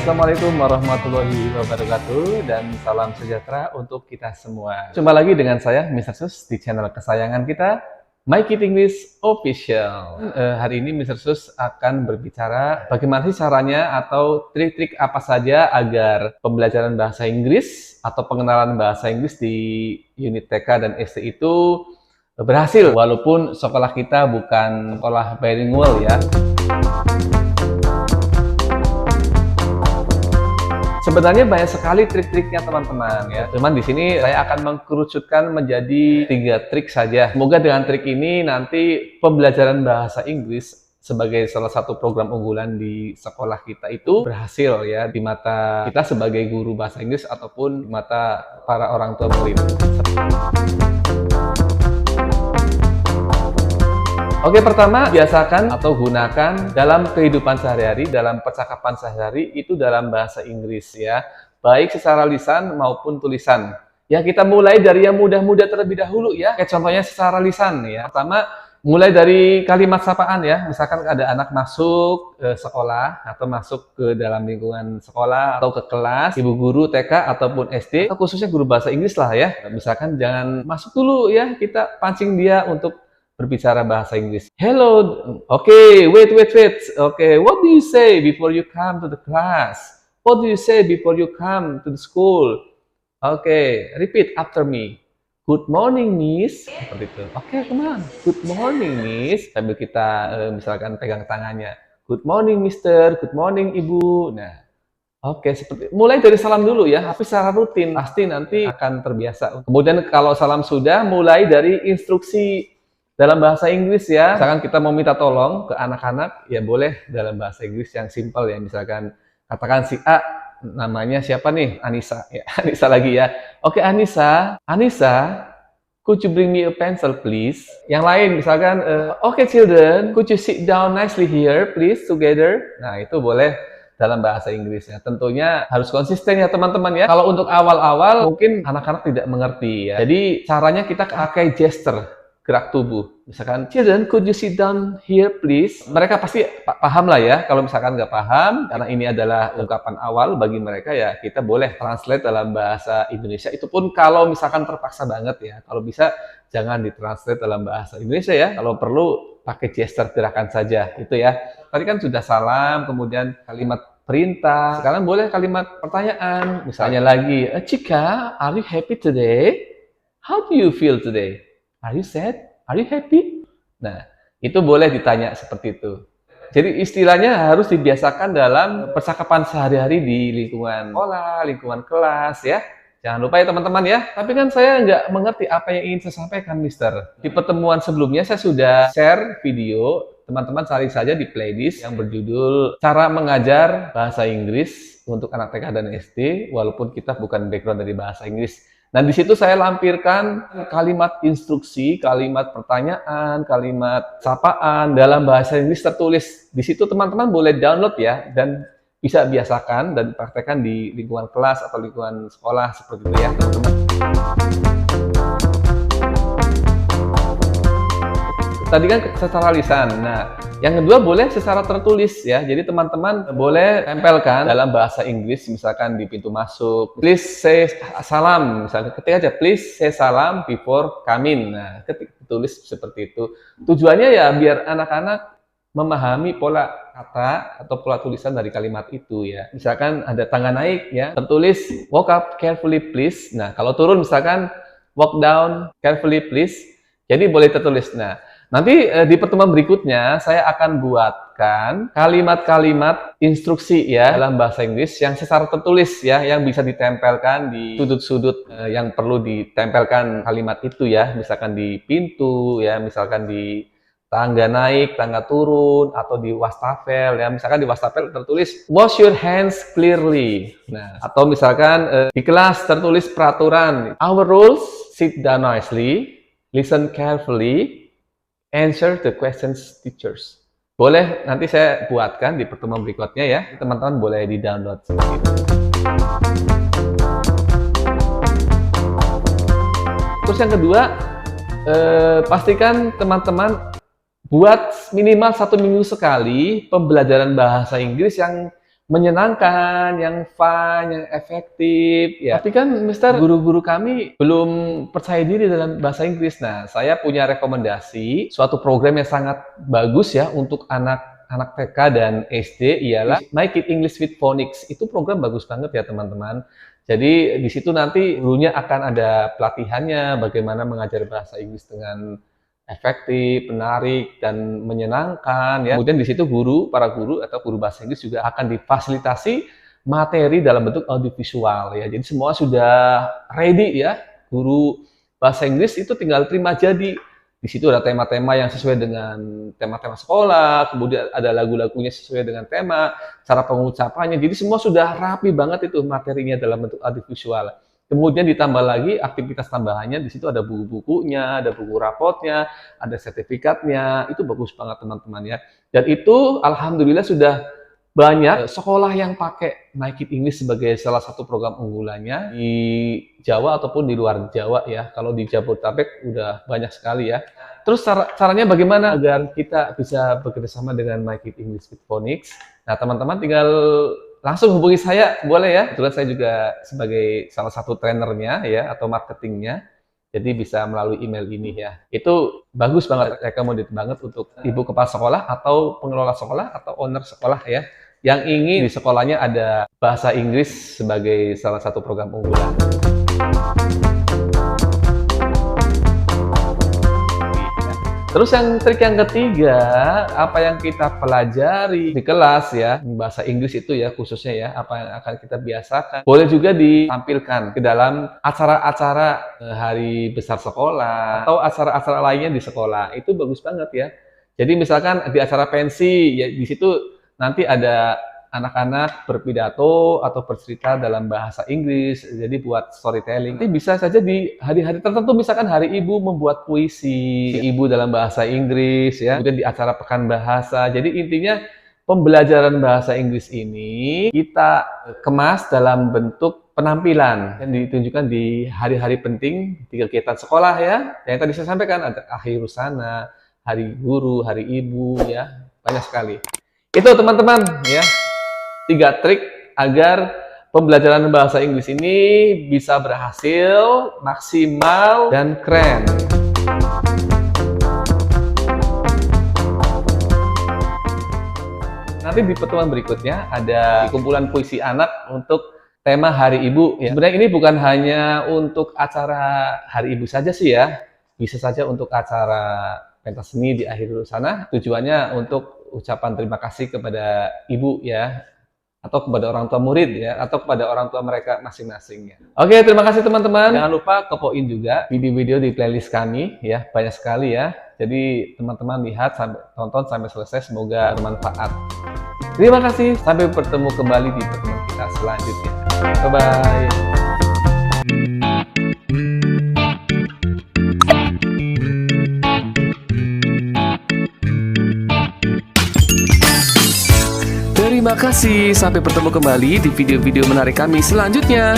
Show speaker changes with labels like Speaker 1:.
Speaker 1: Assalamualaikum warahmatullahi wabarakatuh dan salam sejahtera untuk kita semua. Jumpa lagi dengan saya, Mr. Sus, di channel kesayangan kita, My Kid English Official. Hari ini Mr. Sus akan berbicara bagaimana sih caranya atau trik-trik apa saja agar pembelajaran bahasa Inggris atau pengenalan bahasa Inggris di unit TK dan SD itu berhasil walaupun sekolah kita bukan sekolah bilingual ya. Sebenarnya banyak sekali trik-triknya teman-teman ya. Cuman di sini saya akan mengkerucutkan menjadi 3 trik saja. Semoga dengan trik ini nanti pembelajaran bahasa Inggris sebagai salah satu program unggulan di sekolah kita itu berhasil ya di mata kita sebagai guru bahasa Inggris ataupun di mata para orang tua murid. Oke, pertama, biasakan atau gunakan dalam kehidupan sehari-hari, dalam percakapan sehari-hari itu dalam bahasa Inggris ya. Baik secara lisan maupun tulisan. Ya, kita mulai dari yang mudah-mudah terlebih dahulu ya. Kayak contohnya secara lisan ya. Pertama, mulai dari kalimat sapaan ya. Misalkan ada anak masuk sekolah atau masuk ke dalam lingkungan sekolah atau ke kelas, ibu guru TK ataupun SD, atau khususnya guru bahasa Inggris lah ya. Misalkan jangan masuk dulu ya, kita pancing dia untuk berbicara bahasa Inggris. Hello, okay, wait. Okay, what do you say before you come to the class? What do you say before you come to the school? Okay, repeat after me. Good morning, Miss. Seperti itu. Okay, come on. Good morning, Miss. Sambil kita misalkan pegang tangannya. Good morning, Mister. Good morning, Ibu. Nah, oke, seperti mulai dari salam dulu ya, tapi secara rutin pasti nanti akan terbiasa. Kemudian kalau salam sudah, mulai dari instruksi dalam bahasa Inggris ya. Misalkan kita mau minta tolong ke anak-anak, ya boleh dalam bahasa Inggris yang simpel ya. Misalkan katakan si A, namanya siapa nih? Anissa. Ya, Anissa lagi ya. Oke, Anissa, could you bring me a pencil please? Yang lain misalkan, okay children, could you sit down nicely here please together? Nah, itu boleh dalam bahasa Inggris ya. Tentunya harus konsisten ya teman-teman ya. Kalau untuk awal-awal mungkin anak-anak tidak mengerti ya. Jadi caranya kita pakai gesture, gerak tubuh. Misalkan, children, could you sit down here, please? Mereka pasti paham lah ya. Kalau misalkan nggak paham, karena ini adalah ungkapan awal bagi mereka ya, kita boleh translate dalam bahasa Indonesia. Itu pun kalau misalkan terpaksa banget ya. Kalau bisa, jangan ditranslate dalam bahasa Indonesia ya. Kalau perlu, pakai gesture gerakan saja. Itu ya. Tadi kan sudah salam, kemudian kalimat perintah. Sekarang boleh kalimat pertanyaan. Misalnya lagi, Chika, are you happy today? How do you feel today? Are you sad? Are you happy? Nah, itu boleh ditanya seperti itu. Jadi istilahnya harus dibiasakan dalam percakapan sehari-hari di lingkungan sekolah, lingkungan kelas ya. Jangan lupa ya teman-teman ya. Tapi kan saya nggak mengerti apa yang ingin saya sampaikan, Mister. Di pertemuan sebelumnya saya sudah share video. Teman-teman cari saja di playlist yang berjudul Cara Mengajar Bahasa Inggris untuk anak TK dan SD, walaupun kita bukan background dari bahasa Inggris. Nah, di situ saya lampirkan kalimat instruksi, kalimat pertanyaan, kalimat sapaan dalam bahasa Inggris tertulis. Di situ teman-teman boleh download ya, dan bisa biasakan dan praktekkan di lingkungan kelas atau lingkungan sekolah seperti itu ya, teman-teman. Tadi kan secara lisan. Nah, yang kedua boleh secara tertulis ya. Jadi teman-teman boleh tempelkan dalam bahasa Inggris, misalkan di pintu masuk, please say salam. Misalnya ketik aja, please say salam before coming. Nah, ketik tulis seperti itu. Tujuannya ya biar anak-anak memahami pola kata atau pola tulisan dari kalimat itu ya. Misalkan ada tangga naik ya, tertulis walk up carefully please. Nah, kalau turun misalkan walk down carefully please. Jadi boleh tertulis. Nah, nanti di pertemuan berikutnya saya akan buatkan kalimat-kalimat instruksi ya dalam bahasa Inggris yang secara tertulis ya, yang bisa ditempelkan di sudut-sudut yang perlu ditempelkan kalimat itu ya, misalkan di pintu ya, misalkan di tangga naik, tangga turun, atau di wastafel ya, misalkan di wastafel tertulis wash your hands clearly. Nah, atau misalkan di kelas tertulis peraturan, our rules, sit down nicely, listen carefully, answer the questions teachers. Boleh nanti saya buatkan di pertemuan berikutnya ya. Teman-teman boleh di-download seperti itu. Terus yang kedua, pastikan teman-teman buat minimal 1 minggu sekali pembelajaran bahasa Inggris yang menyenangkan, yang fun, yang efektif ya. Tapi kan Mister, guru-guru kami belum percaya diri dalam bahasa Inggris. Nah, saya punya rekomendasi suatu program yang sangat bagus ya untuk anak TK dan SD, ialah Make It English with Phonics. Itu program bagus banget ya teman-teman. Jadi di situ nanti gurunya akan ada pelatihannya bagaimana mengajar bahasa Inggris dengan efektif, menarik, dan menyenangkan ya. Kemudian di situ para guru atau guru bahasa Inggris juga akan difasilitasi materi dalam bentuk audiovisual ya. Jadi semua sudah ready ya. Guru bahasa Inggris itu tinggal terima jadi. Di situ ada tema-tema yang sesuai dengan tema-tema sekolah, kemudian ada lagu-lagunya sesuai dengan tema, cara pengucapannya. Jadi semua sudah rapi banget itu materinya dalam bentuk audiovisual. Kemudian ditambah lagi aktivitas tambahannya, di situ ada buku-bukunya, ada buku rapotnya, ada sertifikatnya, itu bagus banget teman-teman ya. Dan itu alhamdulillah sudah banyak sekolah yang pakai Make It English sebagai salah satu program unggulannya di Jawa ataupun di luar Jawa ya. Kalau di Jabodetabek udah banyak sekali ya. Terus caranya bagaimana agar kita bisa bekerjasama dengan Make It English with Phonics? Nah teman-teman tinggal langsung hubungi saya, boleh ya. Kebetulan saya juga sebagai salah satu trainernya ya, atau marketingnya. Jadi bisa melalui email ini ya. Itu bagus banget, recommended banget untuk ibu kepala sekolah atau pengelola sekolah atau owner sekolah ya, yang ingin di sekolahnya ada bahasa Inggris sebagai salah satu program unggulan. Terus yang trik yang ketiga, apa yang kita pelajari di kelas ya, bahasa Inggris itu ya khususnya ya, apa yang akan kita biasakan, boleh juga ditampilkan ke dalam acara-acara hari besar sekolah atau acara-acara lainnya di sekolah. Itu bagus banget ya. Jadi misalkan di acara pensi, ya di situ nanti ada anak-anak berpidato atau bercerita dalam bahasa Inggris, jadi buat storytelling. Nanti bisa saja di hari-hari tertentu, misalkan hari ibu membuat puisi, ibu dalam bahasa Inggris, ya. Kemudian di acara pekan bahasa. Jadi intinya pembelajaran bahasa Inggris ini kita kemas dalam bentuk penampilan yang ditunjukkan di hari-hari penting di kegiatan sekolah ya. Yang tadi saya sampaikan ada akhir sana, hari guru, hari ibu, ya banyak sekali. Itu teman-teman ya. 3 trik agar pembelajaran bahasa Inggris ini bisa berhasil, maksimal, dan keren. Nanti di pertemuan berikutnya ada kumpulan puisi anak untuk tema Hari Ibu. Ya. Sebenarnya ini bukan hanya untuk acara Hari Ibu saja sih ya. Bisa saja untuk acara pentas seni di akhir sana. Tujuannya untuk ucapan terima kasih kepada ibu ya. Atau kepada orang tua murid ya, atau kepada orang tua mereka masing-masing ya. Oke, terima kasih teman-teman. Jangan lupa kepoin juga video-video di playlist kami ya, banyak sekali ya. Jadi teman-teman lihat, tonton sampai selesai, semoga bermanfaat. Terima kasih, sampai bertemu kembali di pertemuan kita selanjutnya. Bye-bye. Terima kasih, sampai bertemu kembali di video-video menarik kami selanjutnya.